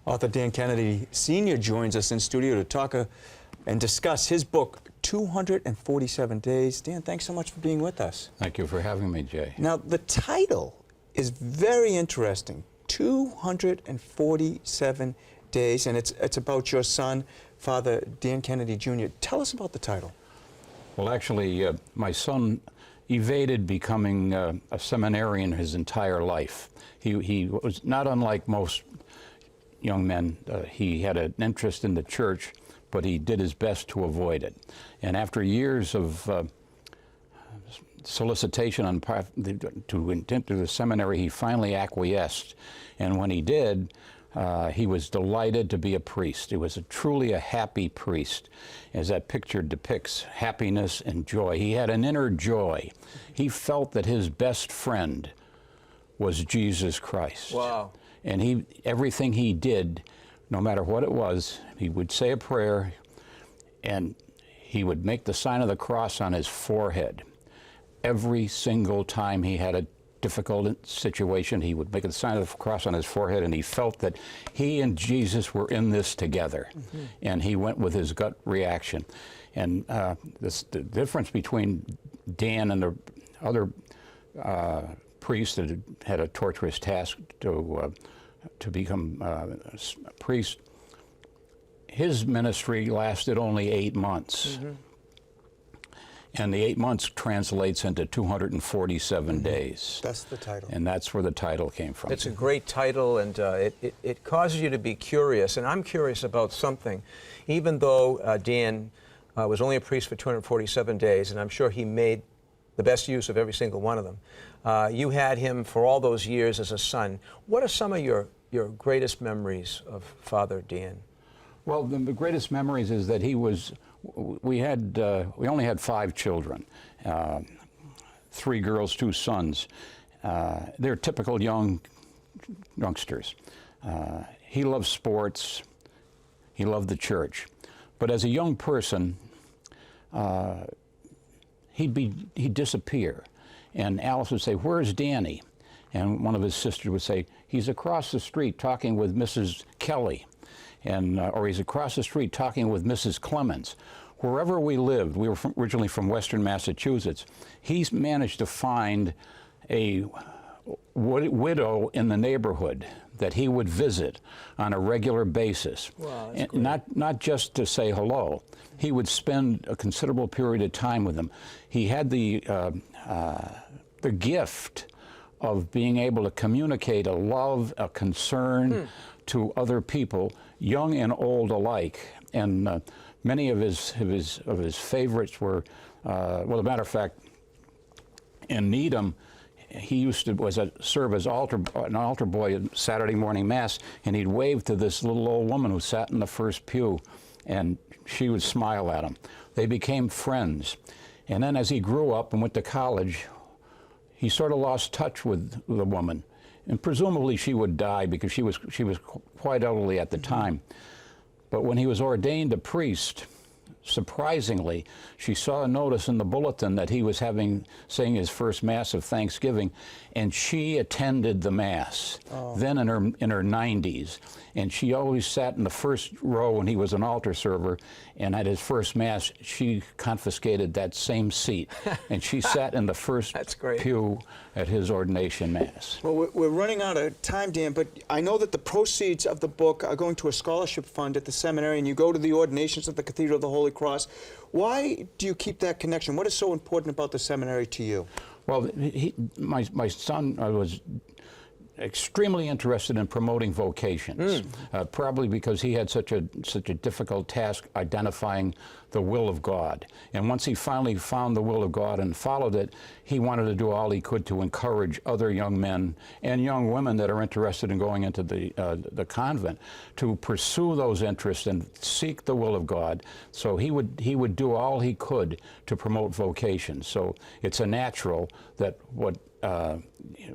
Author Dan Kennedy Sr. joins us in studio to talk and discuss his book, 247 Days. Dan, thanks so much for being with us. Thank you for having me, Jay. Now, the title is very interesting, 247 Days, and it's about your son, Father Dan Kennedy Jr. Tell us about the title. Well, actually, my son evaded becoming a seminarian his entire life. He was not unlike most young men. He had an interest in the church, but he did his best to avoid it. And after years of solicitation to enter the seminary, he finally acquiesced. And when he did, he was delighted to be a priest. He was truly a happy priest, as that picture depicts, happiness and joy. He had an inner joy. He felt that his best friend was Jesus Christ. Wow. And everything he did, no matter what it was, he would say a prayer, and he would make the sign of the cross on his forehead. Every single time he had a difficult situation, he would make the sign of the cross on his forehead, and he felt that he and Jesus were in this together. Mm-hmm. And he went with his gut reaction. And the difference between Dan and the other priests that had a torturous task to become a priest, his ministry lasted only 8 months. Mm-hmm. And the 8 months translates into 247 days. That's the title. And that's where the title came from. It's a great title, and it causes you to be curious. And I'm curious about something. Even though Dan was only a priest for 247 days, and I'm sure he made the best use of every single one of them, you had him for all those years as a son. What are some of your greatest memories of Father Dan? Well, the greatest memories is that we only had 5 children, 3 girls, 2 sons. They're typical youngsters. He loved sports. He loved the church. But as a young person, he'd disappear. And Alice would say, "Where's Danny?" And one of his sisters would say, "He's across the street talking with Mrs. Kelly." Or he's across the street talking with Mrs. Clemens. Wherever we lived, we were originally from Western Massachusetts, he's managed to find a widow in the neighborhood that he would visit on a regular basis. Wow, and not just to say hello. He would spend a considerable period of time with them. He had the gift of being able to communicate a love, a concern to other people, young and old alike. And many of his favorites were, well, as a matter of fact, in Needham, he used to serve as an altar boy at Saturday morning mass, and he'd wave to this little old woman who sat in the first pew, and she would smile at him. They became friends. And then as he grew up and went to college, he sort of lost touch with the woman. And presumably she would die because she was quite elderly at the time. But when he was ordained a priest, surprisingly, she saw a notice in the bulletin that he was saying his first Mass of Thanksgiving, and she attended the Mass, then in her 90s. And she always sat in the first row when he was an altar server, and at his first Mass, she confiscated that same seat, and she sat in the first pew at his ordination Mass. Well, we're running out of time, Dan, but I know that the proceeds of the book are going to a scholarship fund at the seminary, and you go to the ordinations at the Cathedral of the Holy Cross. Why do you keep that connection? What is so important about the seminary to you? Well, my son was extremely interested in promoting vocations, probably because he had such a difficult task identifying the will of God. And once he finally found the will of God and followed it, he wanted to do all he could to encourage other young men and young women that are interested in going into the convent to pursue those interests and seek the will of God. So he would do all he could to promote vocations. So it's a natural that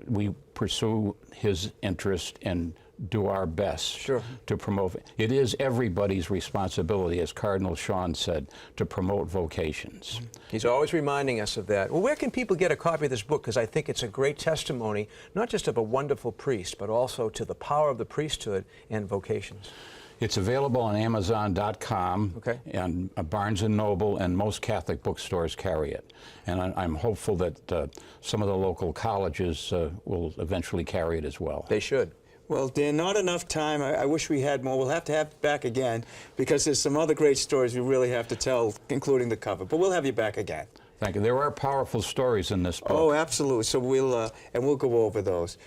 we pursue his interest in do our best Sure. to promote. It is everybody's responsibility, as Cardinal Sean said, to promote vocations. He's always reminding us of that. Well, where can people get a copy of this book? Because I think it's a great testimony, not just of a wonderful priest, but also to the power of the priesthood and vocations. It's available on Amazon.com, Okay. and Barnes & Noble, and most Catholic bookstores carry it. And I'm hopeful that some of the local colleges will eventually carry it as well. They should. Well, Dan, not enough time. I wish we had more. We'll have to have you back again because there's some other great stories we really have to tell, including the cover. But we'll have you back again. Thank you. There are powerful stories in this book. Oh, absolutely. So we'll go over those.